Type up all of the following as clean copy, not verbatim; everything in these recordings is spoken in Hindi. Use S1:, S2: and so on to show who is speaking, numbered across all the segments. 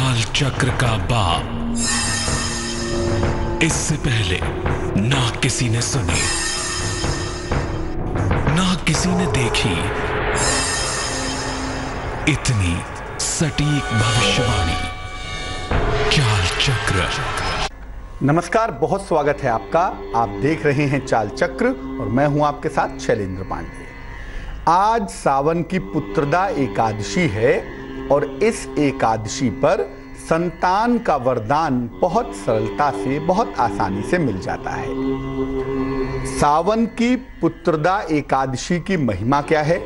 S1: काल चक्र का बाप इससे पहले ना किसी ने सुनी, ना किसी ने देखी इतनी सटीक भविष्यवाणी। चाल चक्र।
S2: नमस्कार, बहुत स्वागत है आपका। आप देख रहे हैं चाल चक्र और मैं हूं आपके साथ शैलेंद्र पांडे। आज सावन की पुत्रदा एकादशी है और इस एकादशी पर संतान का वरदान बहुत सरलता से, बहुत आसानी से मिल जाता है। सावन की पुत्रदा एकादशी की महिमा क्या है,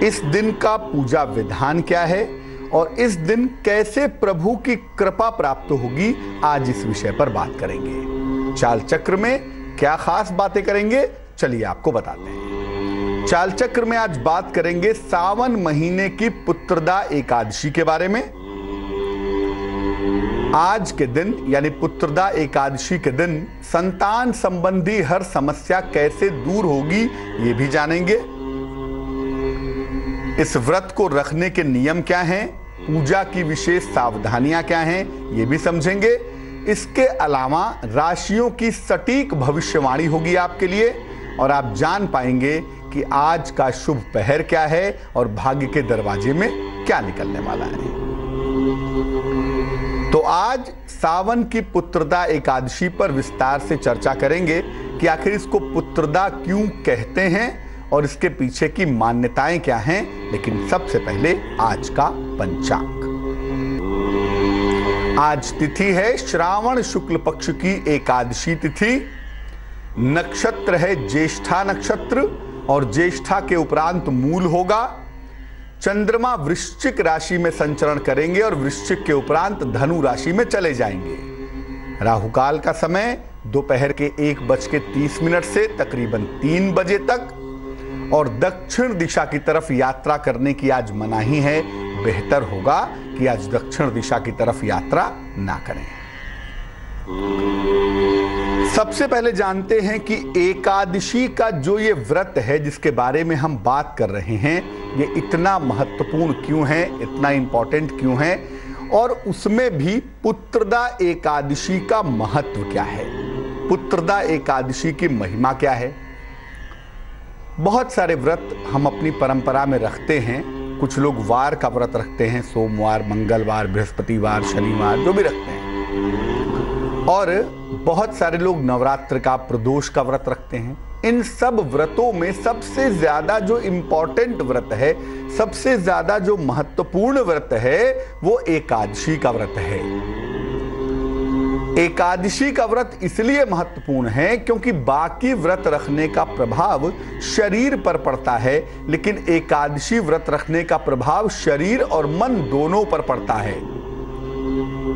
S2: इस दिन का पूजा विधान क्या है और इस दिन कैसे प्रभु की कृपा प्राप्त होगी, आज इस विषय पर बात करेंगे। चाल चक्र में क्या खास बातें करेंगे, चलिए आपको बताते हैं। चाल चक्र में आज बात करेंगे सावन महीने की पुत्रदा एकादशी के बारे में। आज के दिन यानी पुत्रदा एकादशी के दिन संतान संबंधी हर समस्या कैसे दूर होगी, ये भी जानेंगे। इस व्रत को रखने के नियम क्या हैं, पूजा की विशेष सावधानियां क्या हैं, ये भी समझेंगे। इसके अलावा राशियों की सटीक भविष्यवाणी होगी आपके लिए और आप जान पाएंगे कि आज का शुभ पहर क्या है और भाग्य के दरवाजे में क्या निकलने वाला है। तो आज सावन की पुत्रदा एकादशी पर विस्तार से चर्चा करेंगे कि आखिर इसको पुत्रदा क्यों कहते हैं और इसके पीछे की मान्यताएं क्या हैं। लेकिन सबसे पहले आज का पंचांग। आज तिथि है श्रावण शुक्ल पक्ष की एकादशी तिथि। नक्षत्र है ज्येष्ठा नक्षत्र और ज्येष्ठा के उपरांत मूल होगा। चंद्रमा वृश्चिक राशि में संचरण करेंगे और वृश्चिक के उपरांत धनु राशि में चले जाएंगे। राहुकाल का समय दोपहर के 1:30 से तकरीबन 3 बजे तक और दक्षिण दिशा की तरफ यात्रा करने की आज मनाही है। बेहतर होगा कि आज दक्षिण दिशा की तरफ यात्रा ना करें। सबसे पहले जानते हैं कि एकादशी का जो ये व्रत है जिसके बारे में हम बात कर रहे हैं, ये इतना महत्वपूर्ण क्यों है, इतना इंपॉर्टेंट क्यों है और उसमें भी पुत्रदा एकादशी का महत्व क्या है, पुत्रदा एकादशी की महिमा क्या है। बहुत सारे व्रत हम अपनी परंपरा में रखते हैं। कुछ लोग वार का व्रत रखते हैं, सोमवार, मंगलवार, बृहस्पतिवार, शनिवार, जो भी रखते हैं। और बहुत सारे लोग नवरात्र का, प्रदोष का व्रत रखते हैं। इन सब व्रतों में सबसे ज्यादा जो इंपॉर्टेंट व्रत है, सबसे ज्यादा जो महत्वपूर्ण व्रत है, वो एकादशी का व्रत है। एकादशी का व्रत इसलिए महत्वपूर्ण है क्योंकि बाकी व्रत रखने का प्रभाव शरीर पर पड़ता है, लेकिन एकादशी व्रत रखने का प्रभाव शरीर और मन दोनों पर पड़ता है।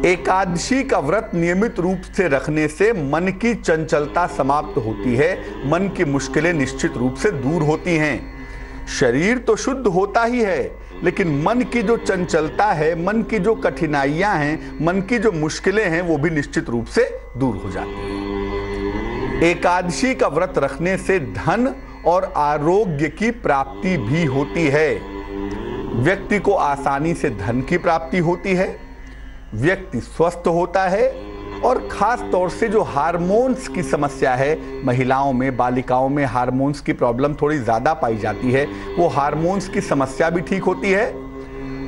S2: एकादशी का व्रत नियमित रूप से रखने से मन की चंचलता समाप्त होती है, मन की मुश्किलें निश्चित रूप से दूर होती हैं। शरीर तो शुद्ध होता ही है, लेकिन मन की जो चंचलता है, मन की जो कठिनाइयां हैं, मन की जो मुश्किलें हैं, वो भी निश्चित रूप से दूर हो जाती हैं। एकादशी का व्रत रखने से धन और आरोग्य की प्राप्ति भी होती है। व्यक्ति को आसानी से धन की प्राप्ति होती है, व्यक्ति स्वस्थ होता है और खास तौर से जो हार्मोन्स की समस्या है, महिलाओं में, बालिकाओं में हार्मोन्स की प्रॉब्लम थोड़ी ज़्यादा पाई जाती है, वो हार्मोन्स की समस्या भी ठीक होती है।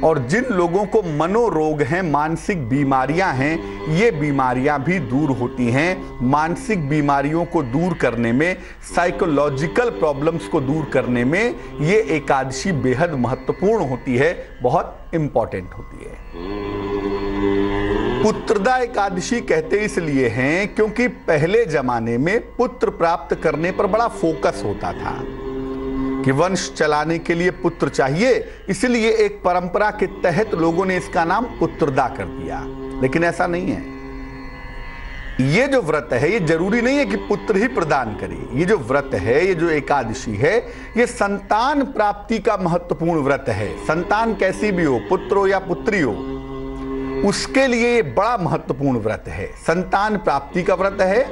S2: और जिन लोगों को मनोरोग हैं, मानसिक बीमारियां हैं, ये बीमारियां भी दूर होती हैं। मानसिक बीमारियों को दूर करने में, साइकोलॉजिकल प्रॉब्लम्स को दूर करने में ये एकादशी बेहद महत्वपूर्ण होती है, बहुत इंपॉर्टेंट होती है। पुत्रदा एकादशी कहते इसलिए हैं क्योंकि पहले जमाने में पुत्र प्राप्त करने पर बड़ा फोकस होता था कि वंश चलाने के लिए पुत्र चाहिए, इसलिए एक परंपरा के तहत लोगों ने इसका नाम पुत्रदा कर दिया। लेकिन ऐसा नहीं है। ये जो व्रत है, ये जरूरी नहीं है कि पुत्र ही प्रदान करे। ये जो व्रत है, ये जो एकादशी है, ये संतान प्राप्ति का महत्वपूर्ण व्रत है। संतान कैसी भी हो, पुत्र हो या पुत्री हो, उसके लिए ये बड़ा महत्वपूर्ण व्रत है। संतान प्राप्ति का व्रत है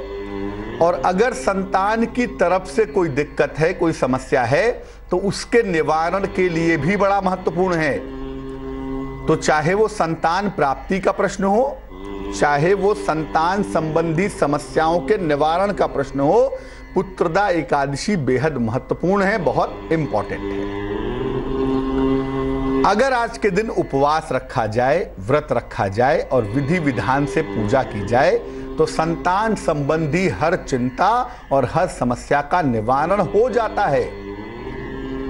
S2: और अगर संतान की तरफ से कोई दिक्कत है, कोई समस्या है, तो उसके निवारण के लिए भी बड़ा महत्वपूर्ण है। तो चाहे वो संतान प्राप्ति का प्रश्न हो, चाहे वो संतान संबंधी समस्याओं के निवारण का प्रश्न हो, पुत्रदा एकादशी बेहद महत्वपूर्ण है, बहुत इंपॉर्टेंट है। अगर आज के दिन उपवास रखा जाए, व्रत रखा जाए और विधि विधान से पूजा की जाए तो संतान संबंधी हर चिंता और हर समस्या का निवारण हो जाता है।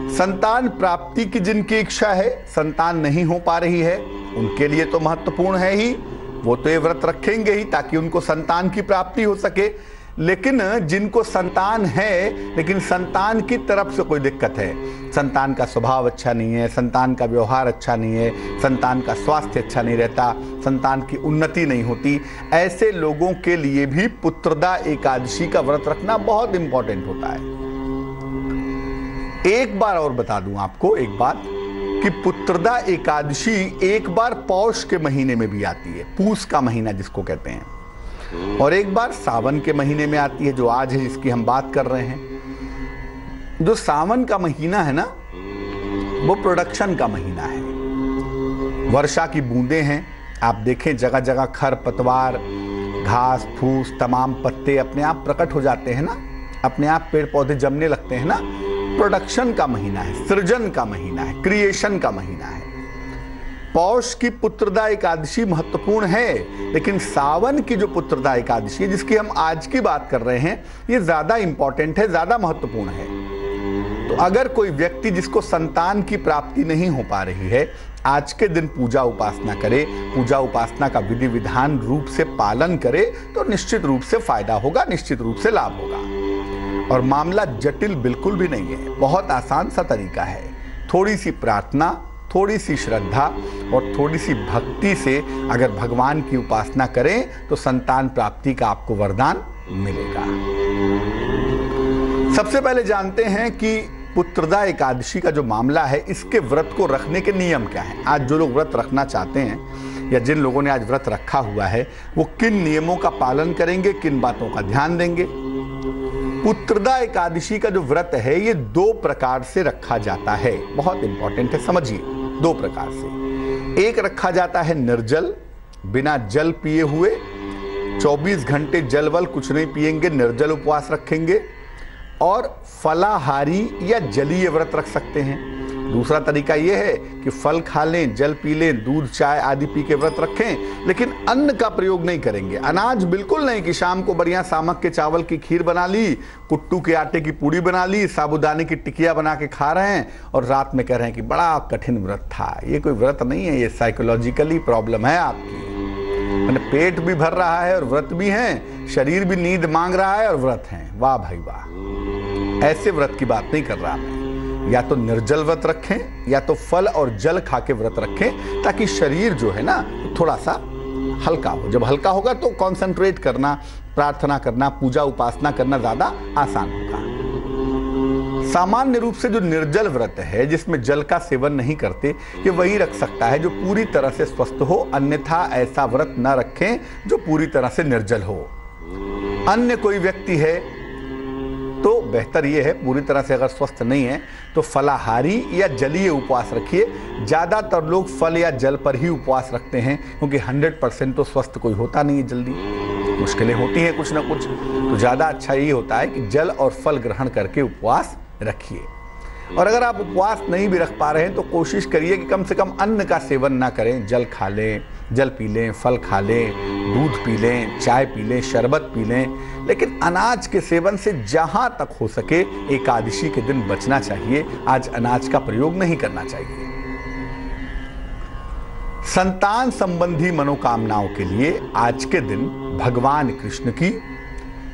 S2: संतान प्राप्ति की जिनकी इच्छा है, संतान नहीं हो पा रही है, उनके लिए तो महत्वपूर्ण है ही, वो तो ये व्रत रखेंगे ही ताकि उनको संतान की प्राप्ति हो सके। लेकिन जिनको संतान है लेकिन संतान की तरफ से कोई दिक्कत है, संतान का स्वभाव अच्छा नहीं है, संतान का व्यवहार अच्छा नहीं है, संतान का स्वास्थ्य अच्छा नहीं रहता, संतान की उन्नति नहीं होती, ऐसे लोगों के लिए भी पुत्रदा एकादशी का व्रत रखना बहुत इंपॉर्टेंट होता है। एक बार और बता दूं आपको एक बात कि पुत्रदा एकादशी एक बार पौष के महीने में भी आती है, पूस का महीना जिसको कहते हैं, और एक बार सावन के महीने में आती है, जो आज है जिसकी हम बात कर रहे हैं। जो सावन का महीना है ना, वो प्रोडक्शन का महीना है, वर्षा की बूंदें हैं। आप देखें जगह जगह खर पतवार, घास फूस, तमाम पत्ते अपने आप प्रकट हो जाते हैं ना, अपने आप पेड़ पौधे जमने लगते हैं ना। प्रोडक्शन का महीना है, सृजन का महीना है, क्रिएशन का महीना है। पौष की पुत्रदा एकादशी महत्वपूर्ण है, लेकिन सावन की जो पुत्रदा एकादशी है जिसकी हम आज की बात कर रहे हैं, ये ज्यादा इंपॉर्टेंट है, ज्यादा महत्वपूर्ण है। तो अगर कोई व्यक्ति जिसको संतान की प्राप्ति नहीं हो पा रही है, आज के दिन पूजा उपासना करे, पूजा उपासना का विधि विधान रूप से पालन करे, तो निश्चित रूप से फायदा होगा, निश्चित रूप से लाभ होगा। और मामला जटिल बिल्कुल भी नहीं है, बहुत आसान सा तरीका है। थोड़ी सी प्रार्थना, थोड़ी सी श्रद्धा और थोड़ी सी भक्ति से अगर भगवान की उपासना करें तो संतान प्राप्ति का आपको वरदान मिलेगा। सबसे पहले जानते हैं कि पुत्रदा एकादशी का जो मामला है, इसके व्रत को रखने के नियम क्या हैं। आज जो लोग व्रत रखना चाहते हैं या जिन लोगों ने आज व्रत रखा हुआ है, वो किन नियमों का पालन करेंगे, किन बातों का ध्यान देंगे। पुत्रदा एकादशी का जो व्रत है, ये 2 प्रकार से रखा जाता है, बहुत इंपॉर्टेंट है, समझिए। 2 प्रकार से। एक रखा जाता है निर्जल, बिना जल पिए हुए, 24 घंटे जल वल कुछ नहीं पिएंगे, निर्जल उपवास रखेंगे। और फलाहारी या जलीय व्रत रख सकते हैं। दूसरा तरीका यह है कि फल खा लें, जल पी लें, दूध चाय आदि पी के व्रत रखें, लेकिन अन्न का प्रयोग नहीं करेंगे। अनाज बिल्कुल नहीं कि शाम को बढ़िया सामक के चावल की खीर बना ली, कुट्टू के आटे की पूड़ी बना ली, साबूदाने की टिकिया बना के खा रहे हैं और रात में कह रहे हैं कि बड़ा कठिन व्रत था। ये कोई व्रत नहीं है, ये साइकोलॉजिकली प्रॉब्लम है आपकी। मैंने पेट भी भर रहा है और व्रत भी है, शरीर भी नींद मांग रहा है और व्रत है। वाह भाई वाह, ऐसे व्रत की बात नहीं कर रहा मैं। या तो निर्जल व्रत रखें या तो फल और जल खा के व्रत रखें, ताकि शरीर जो है ना थोड़ा सा हल्का हो। जब हल्का होगा तो कंसंट्रेट करना, प्रार्थना करना, पूजा उपासना करना ज्यादा आसान होगा। सामान्य रूप से जो निर्जल व्रत है, जिसमें जल का सेवन नहीं करते, ये वही रख सकता है जो पूरी तरह से स्वस्थ हो। अन्यथा ऐसा व्रत न रखें जो पूरी तरह से निर्जल हो। अन्य कोई व्यक्ति है तो बेहतर यह है, पूरी तरह से अगर स्वस्थ नहीं है तो फलाहारी या जलीय उपवास रखिए। ज़्यादातर लोग फल या जल पर ही उपवास रखते हैं, क्योंकि 100% तो स्वस्थ कोई होता नहीं है, जल्दी मुश्किलें होती हैं कुछ ना कुछ। तो ज़्यादा अच्छा ये होता है कि जल और फल ग्रहण करके उपवास रखिए। और अगर आप उपवास नहीं भी रख पा रहे हैं तो कोशिश करिए कि कम से कम अन्न का सेवन ना करें। जल खा लें, जल पी लें, फल खा लें, दूध पी लें, चाय पी लें, शरबत पी लें, लेकिन अनाज के सेवन से जहां तक हो सके एकादशी के दिन बचना चाहिए। आज अनाज का प्रयोग नहीं करना चाहिए। संतान संबंधी मनोकामनाओं के लिए आज के दिन भगवान कृष्ण की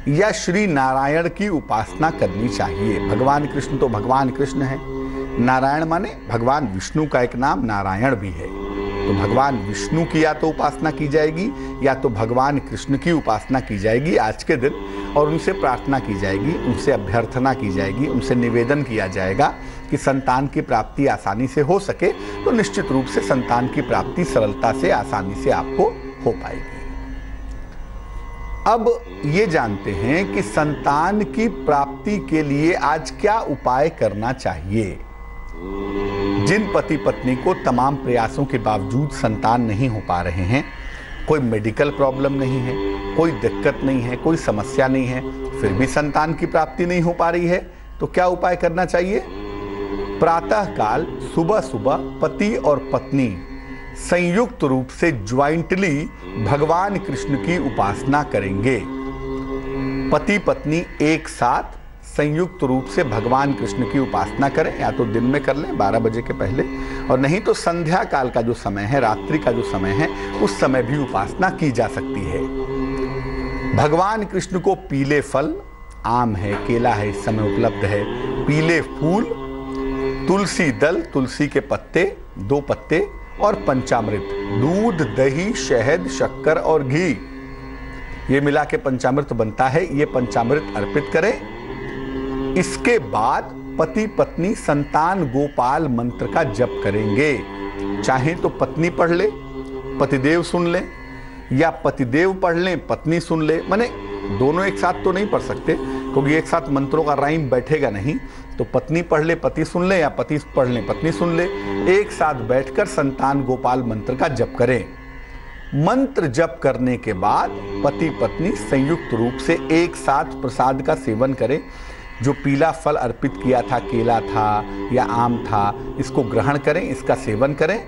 S2: या श्री नारायण की उपासना करनी चाहिए। भगवान कृष्ण तो भगवान कृष्ण है, नारायण माने भगवान विष्णु का एक नाम नारायण भी है। तो भगवान विष्णु की या तो उपासना की जाएगी या तो भगवान कृष्ण की उपासना की जाएगी आज के दिन, और उनसे प्रार्थना की जाएगी, उनसे अभ्यर्थना की जाएगी, उनसे निवेदन किया जाएगा कि संतान की प्राप्ति आसानी से हो सके। तो निश्चित रूप से संतान की प्राप्ति सरलता से, आसानी से आपको हो पाएगी। अब ये जानते हैं कि संतान की प्राप्ति के लिए आज क्या उपाय करना चाहिए। जिन पति पत्नी को तमाम प्रयासों के बावजूद संतान नहीं हो पा रहे हैं, कोई मेडिकल प्रॉब्लम नहीं है, कोई दिक्कत नहीं है, कोई समस्या नहीं है, फिर भी संतान की प्राप्ति नहीं हो पा रही है, तो क्या उपाय करना चाहिए? प्रातः काल सुबह सुबह पति और पत्नी संयुक्त रूप से ज्वाइंटली भगवान कृष्ण की उपासना करेंगे। पति पत्नी एक साथ संयुक्त रूप से भगवान कृष्ण की उपासना करें, या तो दिन में कर लें 12 बजे के पहले, और नहीं तो संध्या काल का जो समय है, रात्रि का जो समय है, उस समय भी उपासना की जा सकती है। भगवान कृष्ण को पीले फल, आम है, केला है, इस समय उपलब्ध है, पीले फूल, तुलसी दल, तुलसी के पत्ते 2 पत्ते और पंचामृत, दूध, दही, शहद, शक्कर और घी, ये मिला के पंचामृत बनता है, ये पंचामृत अर्पित करें। इसके बाद पति पत्नी संतान गोपाल मंत्र का जप करेंगे। चाहे तो पत्नी पढ़ ले, पतिदेव सुन ले, या पतिदेव पढ़ लें, पत्नी सुन ले, माने दोनों एक साथ तो नहीं पढ़ सकते क्योंकि एक साथ मंत्रों का राइम बैठेगा नहीं, तो पत्नी पढ़ ले पति सुन ले, या पति पढ़ ले पत्नी सुन ले, एक साथ बैठकर संतान गोपाल मंत्र का जप करें। मंत्र जप करने के बाद पति पत्नी संयुक्त रूप से एक साथ प्रसाद का सेवन करें। जो पीला फल अर्पित किया था, केला था या आम था, इसको ग्रहण करें, इसका सेवन करें।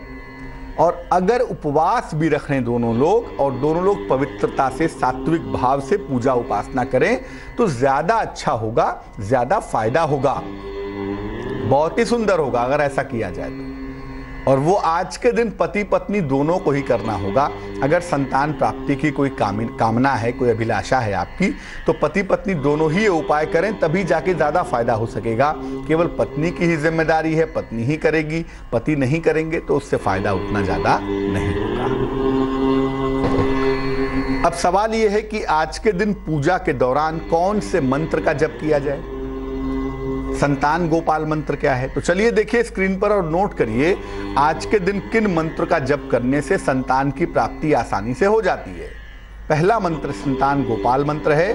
S2: और अगर उपवास भी रख रहे हैं दोनों लोग, और दोनों लोग पवित्रता से, सात्विक भाव से पूजा उपासना करें, तो ज्यादा अच्छा होगा, ज्यादा फायदा होगा, बहुत ही सुंदर होगा अगर ऐसा किया जाए तो। और वो आज के दिन पति पत्नी दोनों को ही करना होगा। अगर संतान प्राप्ति की कोई कामना है, कोई अभिलाषा है आपकी, तो पति पत्नी दोनों ही ये उपाय करें, तभी जाके ज्यादा फायदा हो सकेगा। केवल पत्नी की ही जिम्मेदारी है, पत्नी ही करेगी, पति नहीं करेंगे तो उससे फायदा उतना ज्यादा नहीं होगा। अब सवाल यह है कि आज के दिन पूजा के दौरान कौन से मंत्र का जप किया जाए? संतान गोपाल मंत्र क्या है? तो चलिए देखिए स्क्रीन पर और नोट करिए आज के दिन किन मंत्र का जप करने से संतान की प्राप्ति आसानी से हो जाती है। पहला मंत्र संतान गोपाल मंत्र है,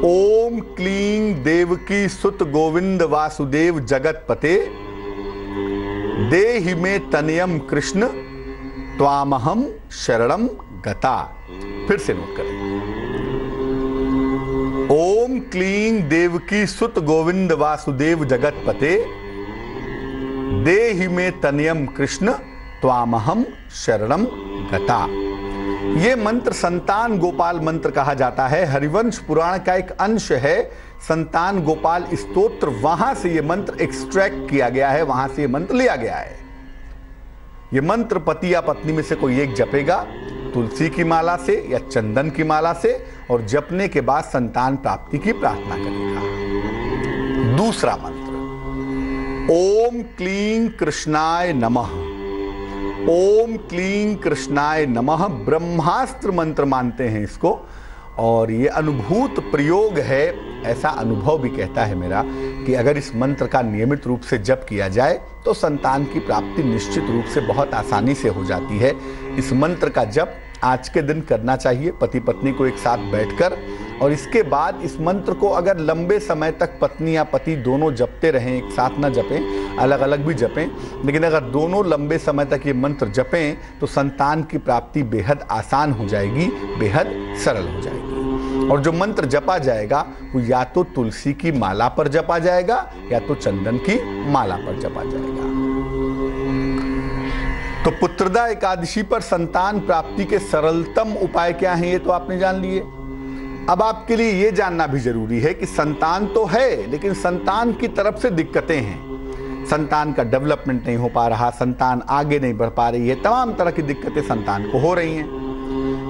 S2: ओम क्लीं देवकी सुत गोविंद वासुदेव जगतपते देहि मे तनयम कृष्ण त्वामहम शरणम गता। फिर से नोट करें, ओम क्लीं देवकी सुत गोविंद वासुदेव जगतपते देहि मे तनयम कृष्ण त्वामहम शरणम गता। ये मंत्र संतान गोपाल मंत्र कहा जाता है। हरिवंश पुराण का एक अंश है संतान गोपाल स्तोत्र, वहां से ये मंत्र एक्सट्रैक्ट किया गया है, वहां से ये मंत्र लिया गया है। ये मंत्र पति या पत्नी में से कोई एक जपेगा, तुलसी की माला से या चंदन की माला से, और जपने के बाद संतान प्राप्ति की प्रार्थना करेगा। दूसरा मंत्र, ओम क्लीं कृष्णाय नमः। ओम क्लीं कृष्णाय नमः ब्रह्मास्त्र मंत्र मानते हैं इसको, और ये अनुभूत प्रयोग है। ऐसा अनुभव भी कहता है मेरा कि अगर इस मंत्र का नियमित रूप से जप किया जाए तो संतान की प्राप्ति निश्चित रूप से बहुत आसानी से हो जाती है। इस मंत्र का जप आज के दिन करना चाहिए पति पत्नी को एक साथ बैठकर, और इसके बाद इस मंत्र को अगर लंबे समय तक पत्नी या पति दोनों जपते रहें, एक साथ ना जपें, अलग अलग भी जपें, लेकिन अगर दोनों लंबे समय तक ये मंत्र जपें तो संतान की प्राप्ति बेहद आसान हो जाएगी, बेहद सरल हो जाएगी। और जो मंत्र जपा जाएगा वो या तो तुलसी की माला पर जपा जाएगा या तो चंदन की माला पर जपा जाएगा। तो पुत्रदा एकादशी पर संतान प्राप्ति के सरलतम उपाय क्या हैं, ये तो आपने जान लिए। अब आपके लिए ये जानना भी जरूरी है कि संतान तो है, लेकिन संतान की तरफ से दिक्कतें हैं। संतान का डेवलपमेंट नहीं हो पा रहा, संतान आगे नहीं बढ़ पा रही है, तमाम तरह की दिक्कतें संतान को हो रही हैं,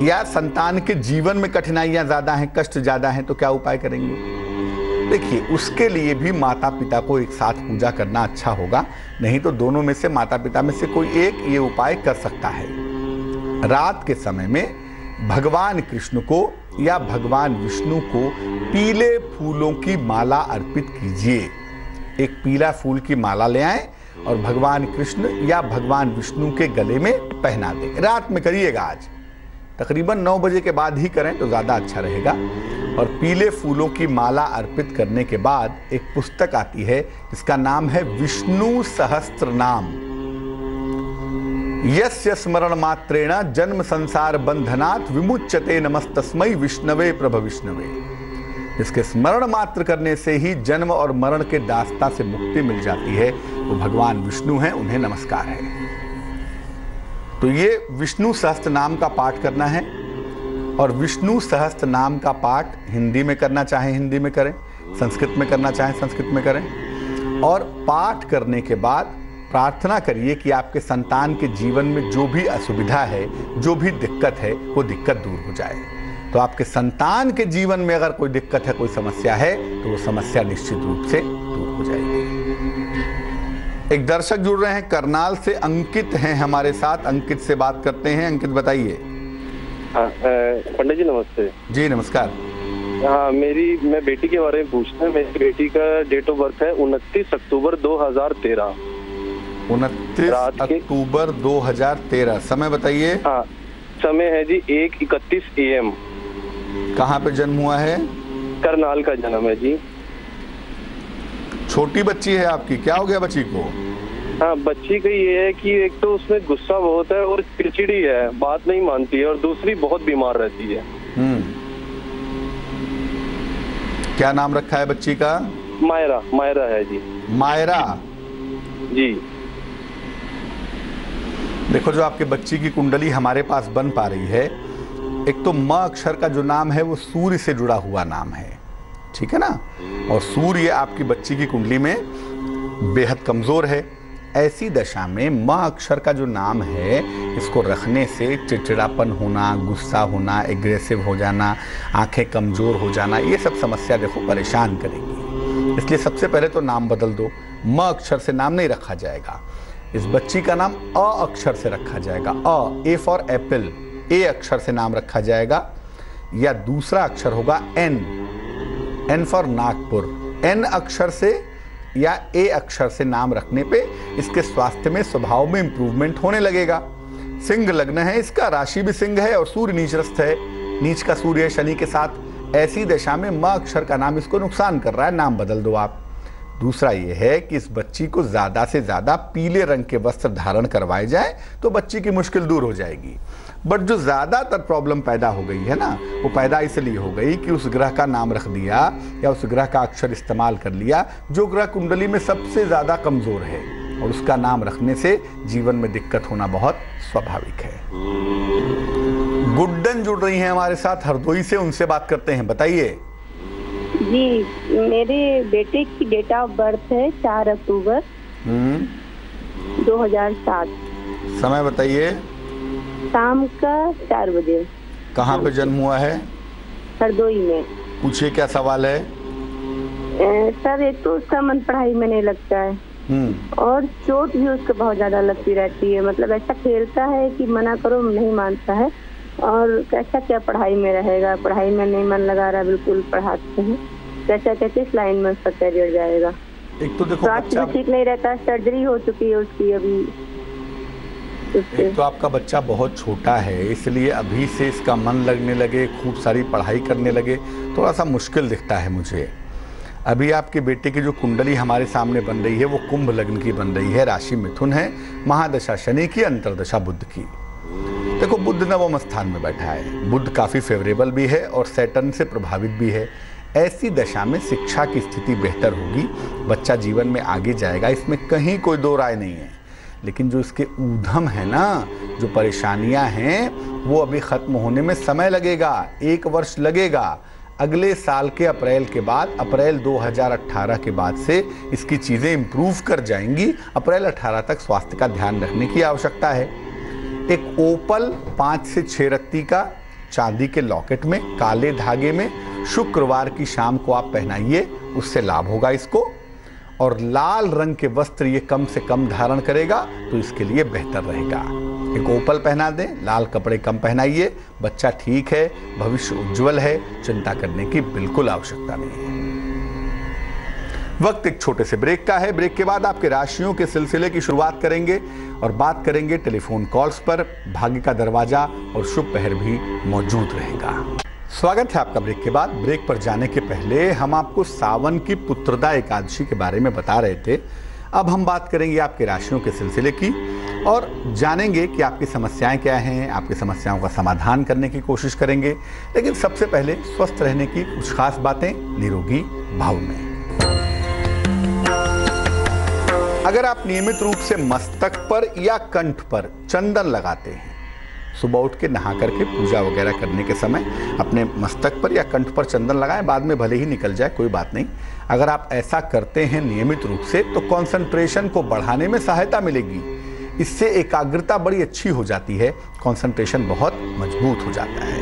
S2: या संतान के जीवन में कठिनाइयां ज्यादा हैं, कष्ट ज्यादा हैं, तो क्या उपाय करेंगे? देखिए, उसके लिए भी माता पिता को एक साथ पूजा करना अच्छा होगा, नहीं तो दोनों में से, माता पिता में से कोई एक ये उपाय कर सकता है। रात के समय में भगवान कृष्ण को या भगवान विष्णु को पीले फूलों की माला अर्पित कीजिए। एक पीला फूल की माला ले आएं और भगवान कृष्ण या भगवान विष्णु के गले में पहना दें। रात में करिएगा, आज तकरीबन 9 बजे के बाद ही करें तो ज़्यादा अच्छा रहेगा। और पीले फूलों की माला अर्पित करने के बाद एक पुस्तक आती है जिसका नाम है विष्णु सहस्त्रनाम। यस्य स्मरण मात्रेण जन्म संसार बंधनात् विमुच्यते नमस्तस्मै विष्णवे प्रभ विष्णवे। इसके स्मरण मात्र करने से ही जन्म और मरण के दास्ता से मुक्ति मिल जाती है। वो भगवान विष्णु हैं, उन्हें नमस्कार है। तो ये विष्णु सहस्त्र नाम का पाठ करना है और विष्णु सहस्त्र नाम का पाठ हिंदी में करना चाहे हिंदी में करें, संस्कृत में करना चाहे संस्कृत में करें। और पाठ करने के बाद प्रार्थना करिए कि आपके संतान के जीवन में जो भी असुविधा है, जो भी दिक्कत है, वो दिक्कत दूर हो जाए। तो आपके संतान के जीवन में अगर कोई दिक्कत है, कोई समस्या है, तो वो समस्या निश्चित रूप से दूर हो जाएगी। एक दर्शक जुड़ रहे हैं करनाल से, अंकित हैं हमारे साथ। अंकित से बात करते हैं। अंकित बताइए।
S3: हाँ पंडित जी नमस्ते।
S2: जी नमस्कार।
S3: हाँ मैं बेटी के बारे में पूछना है। मेरी बेटी का डेट ऑफ बर्थ है 29 अक्टूबर 2013।
S2: 29 अक्टूबर 2013। समय बताइए।
S3: हाँ समय है जी 1:31 AM।
S2: कहाँ पे जन्म हुआ है?
S3: करनाल का जन्म है जी।
S2: छोटी बच्ची है आपकी, क्या हो गया बच्ची को?
S3: हाँ बच्ची का ये है कि एक तो उसमें गुस्सा बहुत है और चिड़चिड़ी है, बात नहीं मानती है, और दूसरी बहुत बीमार रहती है।
S2: क्या नाम रखा है बच्ची का?
S3: मायरा है जी।
S2: मायरा
S3: जी।
S2: देखो, जो आपके बच्ची की कुंडली हमारे पास बन पा रही है, एक तो म अक्षर का जो नाम है वो सूर्य से जुड़ा हुआ नाम है, ठीक है ना। और सूर्य आपकी बच्ची की कुंडली में बेहद कमजोर है। ऐसी दशा में म अक्षर का जो नाम है, इसको रखने से चिड़चिड़ापन होना, गुस्सा होना, एग्रेसिव हो जाना, आंखें कमजोर हो जाना, ये सब समस्या देखो परेशान करेगी। इसलिए सबसे पहले तो नाम बदल दो। म अक्षर से नाम नहीं रखा जाएगा। इस बच्ची का नाम अ अक्षर से रखा जाएगा। ए फॉर एप्पल, ए अक्षर से नाम रखा जाएगा। या दूसरा अक्षर होगा एन फॉर नागपुर। एन अक्षर से या ए अक्षर से नाम रखने पे इसके स्वास्थ्य में, स्वभाव में इंप्रूवमेंट होने लगेगा। सिंह लग्न है इसका, राशि भी सिंह है और सूर्य नीचरस्थ है, नीच का सूर्य है शनि के साथ। ऐसी दशा में म अक्षर का नाम इसको नुकसान कर रहा है, नाम बदल दो आप। दूसरा ये है कि इस बच्ची को ज्यादा से ज्यादा पीले रंग के वस्त्र धारण करवाए जाए तो बच्ची की मुश्किल दूर हो जाएगी। बट जो ज्यादातर प्रॉब्लम पैदा हो गई है ना, वो पैदा इसलिए हो गई कि उस ग्रह का नाम रख दिया या उस ग्रह का अक्षर इस्तेमाल कर लिया जो ग्रह कुंडली में सबसे ज्यादा कमजोर है, और उसका नाम रखने से जीवन में दिक्कत होना बहुत स्वाभाविक है। गुड्डन जुड़ रही हैं हमारे साथ हरदोई से, उनसे बात करते हैं। बताइए
S4: जी। मेरे बेटे की डेट ऑफ बर्थ है 4 अक्टूबर 2007।
S2: समय बताइए।
S4: शाम का 4 बजे।
S2: कहाँ पे जन्म हुआ है?
S4: हरदोई में।
S2: पूछिए क्या सवाल है?
S4: सर एक तो उसका मन पढ़ाई में नहीं लगता है और चोट भी उसको बहुत ज्यादा लगती रहती है। मतलब ऐसा खेलता है कि मना करो नहीं मानता है, और कैसा क्या पढ़ाई में रहेगा, पढ़ाई में नहीं मन लगा रहा, बिल्कुल पढ़ाते हैं कैसा क्या किस लाइन में उसका करियर जाएगा। एक तो देखो बच्चा ठीक नहीं रहता, सर्जरी हो चुकी है उसकी अभी।
S2: एक तो आपका बच्चा बहुत छोटा है, इसलिए अभी से इसका मन लगने लगे, खूब सारी पढ़ाई करने लगे, थोड़ा सा मुश्किल दिखता है मुझे। अभी आपके बेटे की जो कुंडली हमारे सामने बन रही है वो कुंभ लग्न की बन रही है, राशि मिथुन है, महादशा शनि की, अंतरदशा बुध की। देखो बुध नवम स्थान में बैठा है, बुध काफी फेवरेबल भी है और सैटर्न से प्रभावित भी है। ऐसी दशा में शिक्षा की स्थिति बेहतर होगी, बच्चा जीवन में आगे जाएगा, इसमें कहीं कोई दो राय नहीं है। लेकिन जो इसके ऊधम है ना, जो परेशानियां हैं, वो अभी खत्म होने में समय लगेगा, 1 वर्ष लगेगा। अगले साल के अप्रैल के बाद, अप्रैल 2018 के बाद से इसकी चीजें इंप्रूव कर जाएंगी। अप्रैल 18 तक स्वास्थ्य का ध्यान रखने की आवश्यकता है। एक ओपल 5 से 6 रत्ती का चांदी के लॉकेट में काले धागे में शुक्रवार की शाम को आप पहनाइए, उससे लाभ होगा इसको। और लाल रंग के वस्त्र ये कम से कम धारण करेगा तो इसके लिए बेहतर रहेगा। एक ओपल पहना दें, लाल कपड़े कम पहनाइए, बच्चा ठीक है, भविष्य उज्जवल है, चिंता करने की बिल्कुल आवश्यकता नहीं है। वक्त एक छोटे से ब्रेक का है। ब्रेक के बाद आपके राशियों के सिलसिले की शुरुआत करेंगे और बात करेंगे टेलीफोन कॉल्स पर। भाग्य का दरवाजा और शुभ पहर भी मौजूद रहेगा। स्वागत है आपका ब्रेक के बाद। ब्रेक पर जाने के पहले हम आपको सावन की पुत्रदा एकादशी के बारे में बता रहे थे। अब हम बात करेंगे आपकी राशियों के सिलसिले की और जानेंगे कि आपकी समस्याएं क्या हैं, आपकी समस्याओं का समाधान करने की कोशिश करेंगे। लेकिन सबसे पहले स्वस्थ रहने की कुछ खास बातें निरोगी भाव में। अगर आप नियमित रूप से मस्तक पर या कंठ पर चंदन लगाते हैं, सुबह उठ के नहा करके पूजा वगैरह करने के समय अपने मस्तक पर या कंठ पर चंदन लगाएं, बाद में भले ही निकल जाए कोई बात नहीं। अगर आप ऐसा करते हैं नियमित रूप से तो कंसंट्रेशन को बढ़ाने में सहायता मिलेगी। इससे एकाग्रता बड़ी अच्छी हो जाती है, कंसंट्रेशन बहुत मजबूत हो जाता है।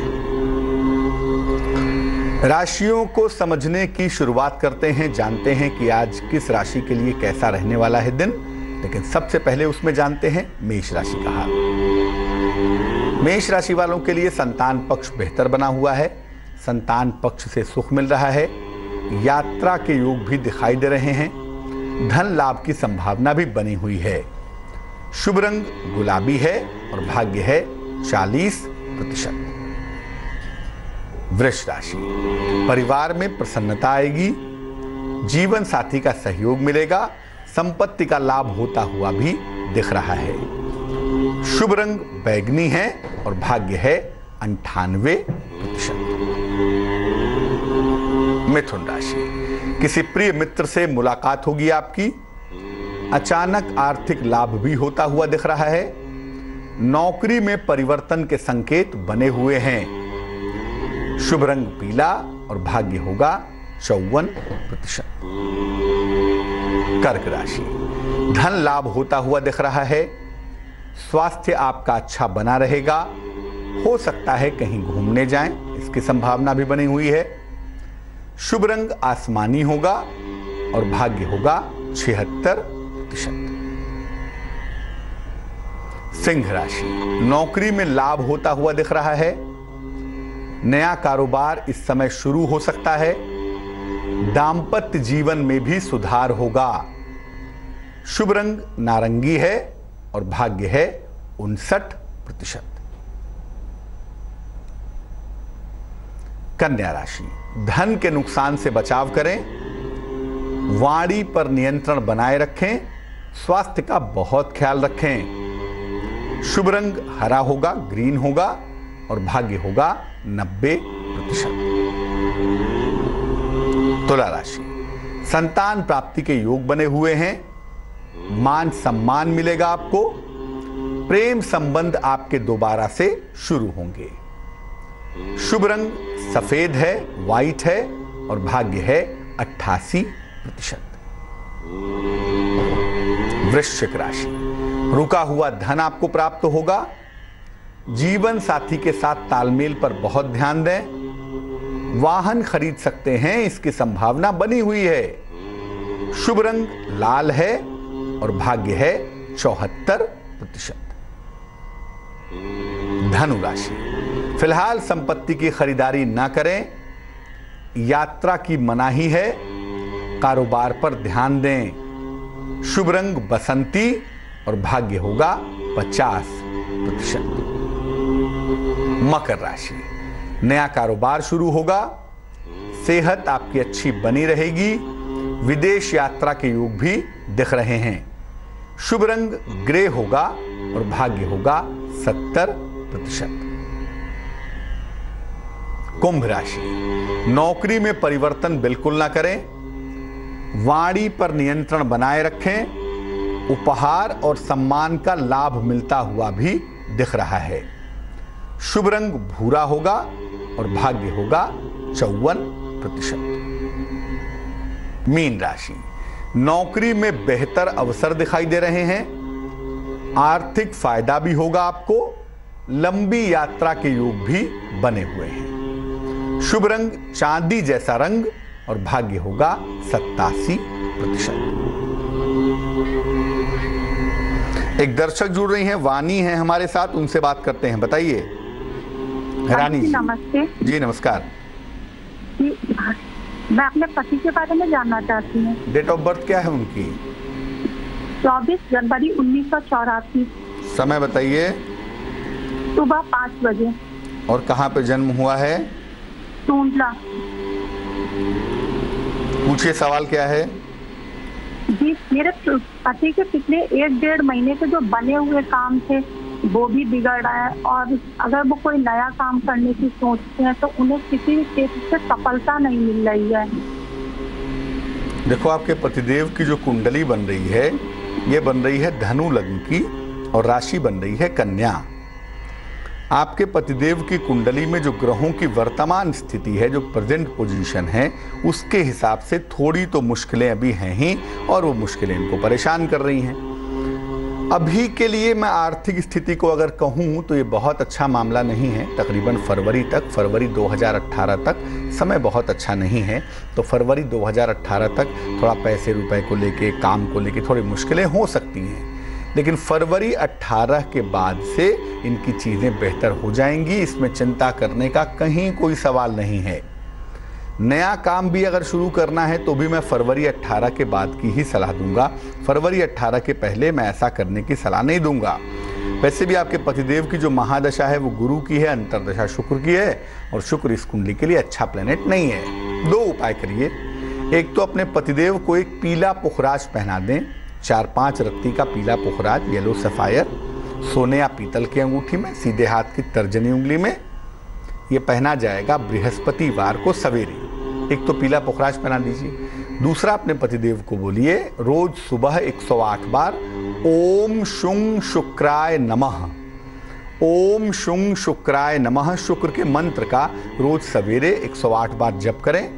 S2: राशियों को समझने की शुरुआत करते हैं, जानते हैं कि आज किस राशि के लिए कैसा रहने वाला है दिन। लेकिन सबसे पहले उसमें जानते हैं मेष राशि का हाल। मेष राशि वालों के लिए संतान पक्ष बेहतर बना हुआ है, संतान पक्ष से सुख मिल रहा है, यात्रा के योग भी दिखाई दे रहे हैं, धन लाभ की संभावना भी बनी हुई है। शुभ रंग गुलाबी है और भाग्य है 40%। वृष राशि, परिवार में प्रसन्नता आएगी, जीवन साथी का सहयोग मिलेगा, संपत्ति का लाभ होता हुआ भी दिख रहा है। शुभ रंग बैगनी है और भाग्य है 98%। मिथुन राशि, किसी प्रिय मित्र से मुलाकात होगी आपकी, अचानक आर्थिक लाभ भी होता हुआ दिख रहा है। नौकरी में परिवर्तन के संकेत बने हुए हैं। शुभ रंग पीला और भाग्य होगा 54%। कर्क राशि, धन लाभ होता हुआ दिख रहा है, स्वास्थ्य आपका अच्छा बना रहेगा, हो सकता है कहीं घूमने जाएं, इसकी संभावना भी बनी हुई है। शुभ रंग आसमानी होगा और भाग्य होगा 76%। सिंह राशि, नौकरी में लाभ होता हुआ दिख रहा है, नया कारोबार इस समय शुरू हो सकता है, दांपत्य जीवन में भी सुधार होगा। शुभ रंग नारंगी है और भाग्य है 59%। कन्या राशि, धन के नुकसान से बचाव करें, वाणी पर नियंत्रण बनाए रखें, स्वास्थ्य का बहुत ख्याल रखें। शुभ रंग हरा होगा, ग्रीन होगा और भाग्य होगा 90%। तुला राशि, संतान प्राप्ति के योग बने हुए हैं, मान सम्मान मिलेगा आपको, प्रेम संबंध आपके दोबारा से शुरू होंगे। शुभ रंग सफेद है, व्हाइट है और भाग्य है 88%। वृश्चिक राशि, रुका हुआ धन आपको प्राप्त होगा, जीवन साथी के साथ तालमेल पर बहुत ध्यान दें, वाहन खरीद सकते हैं, इसकी संभावना बनी हुई है। शुभ रंग लाल है और भाग्य है 74%। धनु राशि, फिलहाल संपत्ति की खरीदारी ना करें, यात्रा की मनाही है, कारोबार पर ध्यान दें। शुभ रंग बसंती और भाग्य होगा 50%। मकर राशि, नया कारोबार शुरू होगा, सेहत आपकी अच्छी बनी रहेगी, विदेश यात्रा के योग भी दिख रहे हैं। शुभ रंग ग्रे होगा और भाग्य होगा 70%। कुंभ राशि, नौकरी में परिवर्तन बिल्कुल ना करें, वाणी पर नियंत्रण बनाए रखें, उपहार और सम्मान का लाभ मिलता हुआ भी दिख रहा है। शुभ रंग भूरा होगा और भाग्य होगा 54%। मीन राशि, नौकरी में बेहतर अवसर दिखाई दे रहे हैं, आर्थिक फायदा भी होगा आपको, लंबी यात्रा के योग भी बने हुए हैं। शुभ रंग चांदी जैसा रंग और भाग्य होगा 87%। एक दर्शक जुड़ रही हैं, वानी है हमारे साथ, उनसे बात करते हैं। बताइए रानी जी।
S5: नमस्ते
S2: जी नमस्कार।
S5: मैं अपने पति के बारे में जानना चाहती हूँ।
S2: डेट ऑफ बर्थ क्या है उनकी?
S5: 24 जनवरी 1984।
S2: समय बताइए।
S5: सुबह 5 बजे।
S2: और कहाँ पे जन्म हुआ है?
S5: टूंडला।
S2: पूछिए सवाल क्या है।
S5: जी, मेरे पति के पिछले 1-1.5 महीने से जो बने हुए काम थे वो भी बिगड़ रहा है, और अगर वो कोई नया काम करने की सोचते हैं तो उन्हें किसी भी क्षेत्र से सफलता नहीं मिल रही है।
S2: देखो, आपके पतिदेव की जो कुंडली बन रही है, ये बन रही है धनु लग्न की और राशि बन रही है कन्या। आपके पतिदेव की कुंडली में जो ग्रहों की वर्तमान स्थिति है, जो प्रेजेंट पोजीशन है, उसके हिसाब से थोड़ी तो मुश्किलें अभी हैं ही, और वो मुश्किलें इनको परेशान कर रही हैं। अभी के लिए मैं आर्थिक स्थिति को अगर कहूँ तो ये बहुत अच्छा मामला नहीं है। तकरीबन फरवरी 2018 तक समय बहुत अच्छा नहीं है। तो फरवरी 2018 तक थोड़ा पैसे रुपए को लेके, काम को लेके थोड़ी मुश्किलें हो सकती हैं, लेकिन फरवरी 18 के बाद से इनकी चीज़ें बेहतर हो जाएंगी। इसमें चिंता करने का कहीं कोई सवाल नहीं है। नया काम भी अगर शुरू करना है तो भी मैं फरवरी 18 के बाद की ही सलाह दूंगा। फरवरी 18 के पहले मैं ऐसा करने की सलाह नहीं दूंगा। वैसे भी आपके पतिदेव की जो महादशा है वो गुरु की है, अंतरदशा शुक्र की है, और शुक्र इस कुंडली के लिए अच्छा प्लेनेट नहीं है। 2 उपाय करिए। एक तो अपने पतिदेव को एक पीला पुखराज पहना दें, 4-5 रत्ती का पीला पुखराज, येलो सफायर, सोने या पीतल की अंगूठी में, सीधे हाथ की तर्जनी उंगली में। ये पहना जाएगा बृहस्पतिवार को सवेरे। एक तो पीला पुखराज पहना दीजिए। दूसरा, अपने पतिदेव को बोलिए रोज सुबह 108 बार ओम शुंग शुक्राय नमः, ओम शुंग शुक्राय नमः, शुक्र के मंत्र का रोज सवेरे 108 बार जप करें,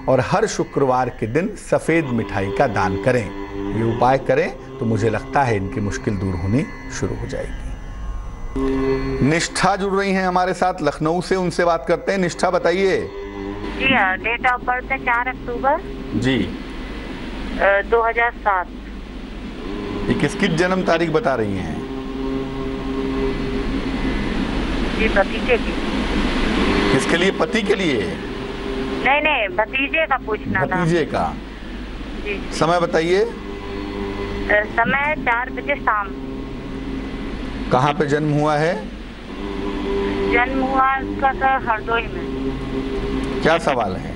S2: और हर शुक्रवार के दिन सफेद मिठाई का दान करें। ये उपाय करें तो मुझे लगता है इनकी मुश्किल दूर होनी शुरू हो जाएगी। निष्ठा जुड़ रही हैं हमारे साथ लखनऊ से, उनसे बात करते हैं। निष्ठा, बताइए।
S6: जी हाँ, डेट ऑफ बर्थ है 4 अक्टूबर
S2: जी
S6: 2007।
S2: ये किसकी जन्म तारीख बता रही हैं?
S6: जी, भतीजे की।
S2: किसके लिए? पति के लिए?
S6: नहीं, भतीजे का पूछना था।
S2: भतीजे का।
S6: जी।
S2: समय बताइए।
S6: समय 4 बजे शाम।
S2: कहाँ पे जन्म हुआ है?
S6: जन्म हुआ इसका सर हरदोई में।
S2: क्या सवाल है?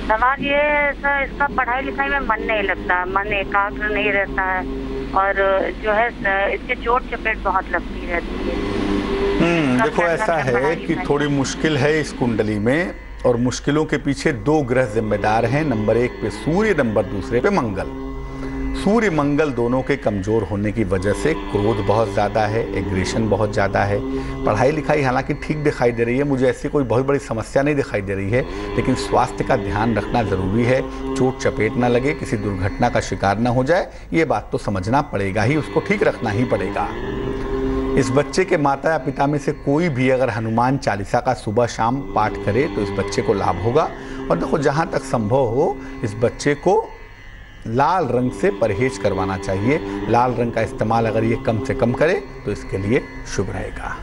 S6: सवाल ये सर, इसका पढ़ाई लिखाई में मन नहीं लगता, मन एकाग्र नहीं रहता है, और जो है इसके चोट चपेट बहुत लगती रहती है।
S2: देखो, ऐसा है कि थोड़ी मुश्किल है इस कुंडली में, और मुश्किलों के पीछे 2 ग्रह जिम्मेदार हैं। नंबर 1 पे सूर्य, नंबर दूसरे पे मंगल। सूर्य मंगल दोनों के कमजोर होने की वजह से क्रोध बहुत ज़्यादा है, एग्रेशन बहुत ज़्यादा है। पढ़ाई लिखाई हालांकि ठीक दिखाई दे रही है, मुझे ऐसी कोई बहुत बड़ी समस्या नहीं दिखाई दे रही है, लेकिन स्वास्थ्य का ध्यान रखना ज़रूरी है। चोट चपेट ना लगे, किसी दुर्घटना का शिकार ना हो जाए, ये बात तो समझना पड़ेगा ही, उसको ठीक रखना ही पड़ेगा। इस बच्चे के माता या पिता में से कोई भी अगर हनुमान चालीसा का सुबह शाम पाठ करे तो इस बच्चे को लाभ होगा। और देखो, जहाँ तक संभव हो इस बच्चे को लाल रंग से परहेज करवाना चाहिए। लाल रंग का इस्तेमाल अगर ये कम से कम करे तो इसके लिए शुभ रहेगा।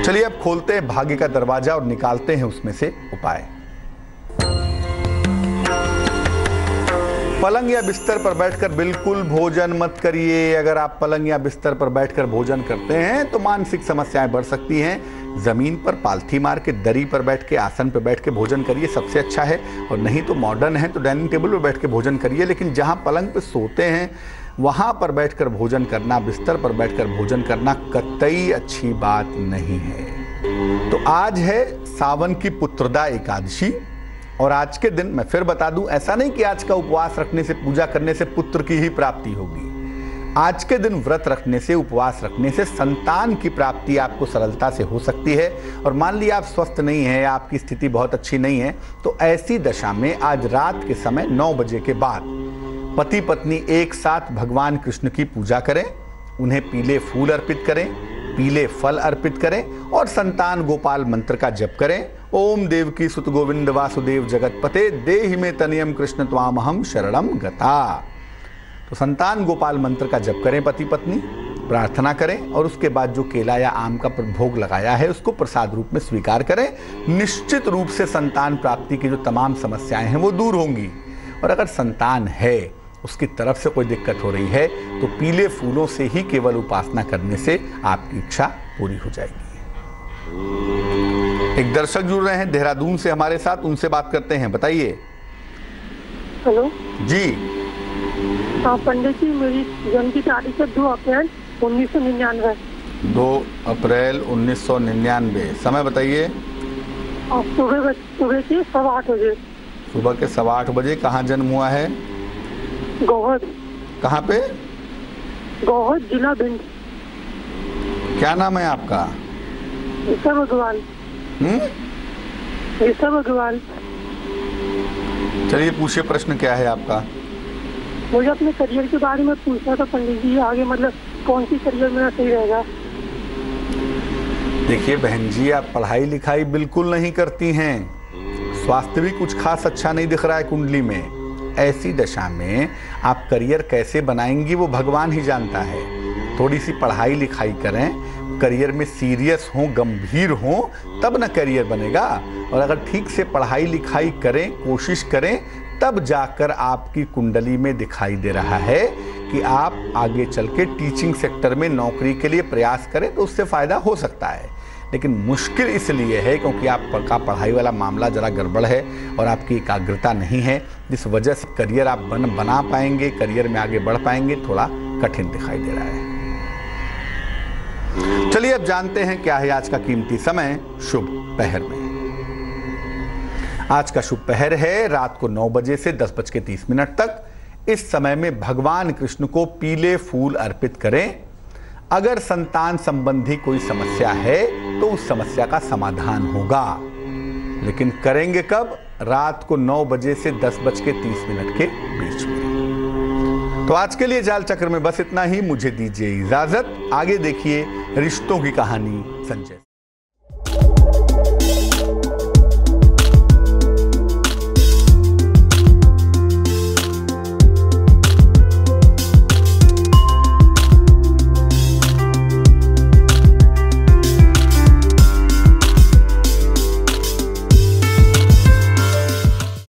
S2: चलिए अब खोलते हैं भाग्य का दरवाजा और निकालते हैं उसमें से उपाय। पलंग या बिस्तर पर बैठकर बिल्कुल भोजन मत करिए। अगर आप पलंग या बिस्तर पर बैठकर भोजन करते हैं तो मानसिक समस्याएं बढ़ सकती हैं। जमीन पर पालथी मार के, दरी पर बैठ के, आसन पर बैठ के भोजन करिए, सबसे अच्छा है। और नहीं तो मॉडर्न है तो डाइनिंग टेबल पर बैठ के भोजन करिए। लेकिन जहां पलंग पे सोते हैं वहां पर बैठकर भोजन करना, बिस्तर पर बैठकर भोजन करना कतई अच्छी बात नहीं है। तो आज है सावन की पुत्रदा एकादशी, और आज के दिन मैं फिर बता दूं, ऐसा नहीं कि आज का उपवास रखने से, पूजा करने से पुत्र की ही प्राप्ति होगी। आज के दिन व्रत रखने से, उपवास रखने से संतान की प्राप्ति आपको सरलता से हो सकती है। और मान लिया आप स्वस्थ नहीं हैं, आपकी स्थिति बहुत अच्छी नहीं है, तो ऐसी दशा में आज रात के समय 9 बजे के बाद पति पत्नी एक साथ भगवान कृष्ण की पूजा करें, उन्हें पीले फूल अर्पित करें, पीले फल अर्पित करें, और संतान गोपाल मंत्र का जप करें। ओम देवकी सुत गोविंद वासुदेव जगतपते देहि में तनयम कृष्ण त्वामहम शरणम गता। तो संतान गोपाल मंत्र का जप करें पति पत्नी, प्रार्थना करें, और उसके बाद जो केला या आम का भोग लगाया है उसको प्रसाद रूप में स्वीकार करें। निश्चित रूप से संतान प्राप्ति की जो तमाम समस्याएं हैं वो दूर होंगी। और अगर संतान है, उसकी तरफ से कोई दिक्कत हो रही है, तो पीले फूलों से ही केवल उपासना करने से आपकी इच्छा पूरी हो जाएगी। एक दर्शक जुड़ रहे हैं देहरादून से हमारे साथ, उनसे बात करते हैं। बताइए।
S7: हेलो
S2: जी।
S7: हाँ पंडित जी, मेरी जन्म की तारीख है 2 अप्रैल 1999।
S2: 2 अप्रैल 1999। समय बताइए।
S7: सुबह के 8:15 बजे।
S2: सुबह के 8:15 बजे। कहाँ जन्म हुआ है?
S7: गौहर।
S2: कहाँ पे?
S7: गौहर, जिला भिंड।
S2: क्या नाम है आपका?
S7: ऋषभ अग्रवाल। ऋषभ अग्रवाल।
S2: चलिए पूछिए, प्रश्न क्या है आपका?
S7: मुझे अपने करियर के बारे में पूछना था पंडित जी, आगे मतलब कौन सी करियर मेरा सही रहेगा।
S2: देखिए बहन जी, आप पढ़ाई लिखाई बिल्कुल नहीं करती हैं, स्वास्थ्य भी कुछ खास अच्छा नहीं दिख रहा है कुंडली में। ऐसी दशा में आप करियर कैसे बनाएंगी वो भगवान ही जानता है। थोड़ी सी पढ़ाई लिखाई करें, करियर में सीरियस हों, गंभीर हों, तब ना करियर बनेगा। और अगर ठीक से पढ़ाई लिखाई करें, कोशिश करें, तब जाकर आपकी कुंडली में दिखाई दे रहा है कि आप आगे चल के टीचिंग सेक्टर में नौकरी के लिए प्रयास करें तो उससे फ़ायदा हो सकता है। लेकिन मुश्किल इसलिए है क्योंकि आपका पढ़ाई वाला मामला ज़रा गड़बड़ है और आपकी एकाग्रता नहीं है, जिस वजह से करियर आप बना पाएंगे, करियर में आगे बढ़ पाएंगे, थोड़ा कठिन दिखाई दे रहा है। चलिए अब जानते हैं क्या है आज का कीमती समय शुभ पहर में। आज का शुभ पहर है रात को 9 बजे से 10:30 तक। इस समय में भगवान कृष्ण को पीले फूल अर्पित करें। अगर संतान संबंधी कोई समस्या है तो उस समस्या का समाधान होगा, लेकिन करेंगे कब? रात को 9 बजे से 10:30 के बीच में। तो आज के लिए जाल चक्र में बस इतना ही। मुझे दीजिए इजाजत। आगे देखिए रिश्तों की कहानी संजय।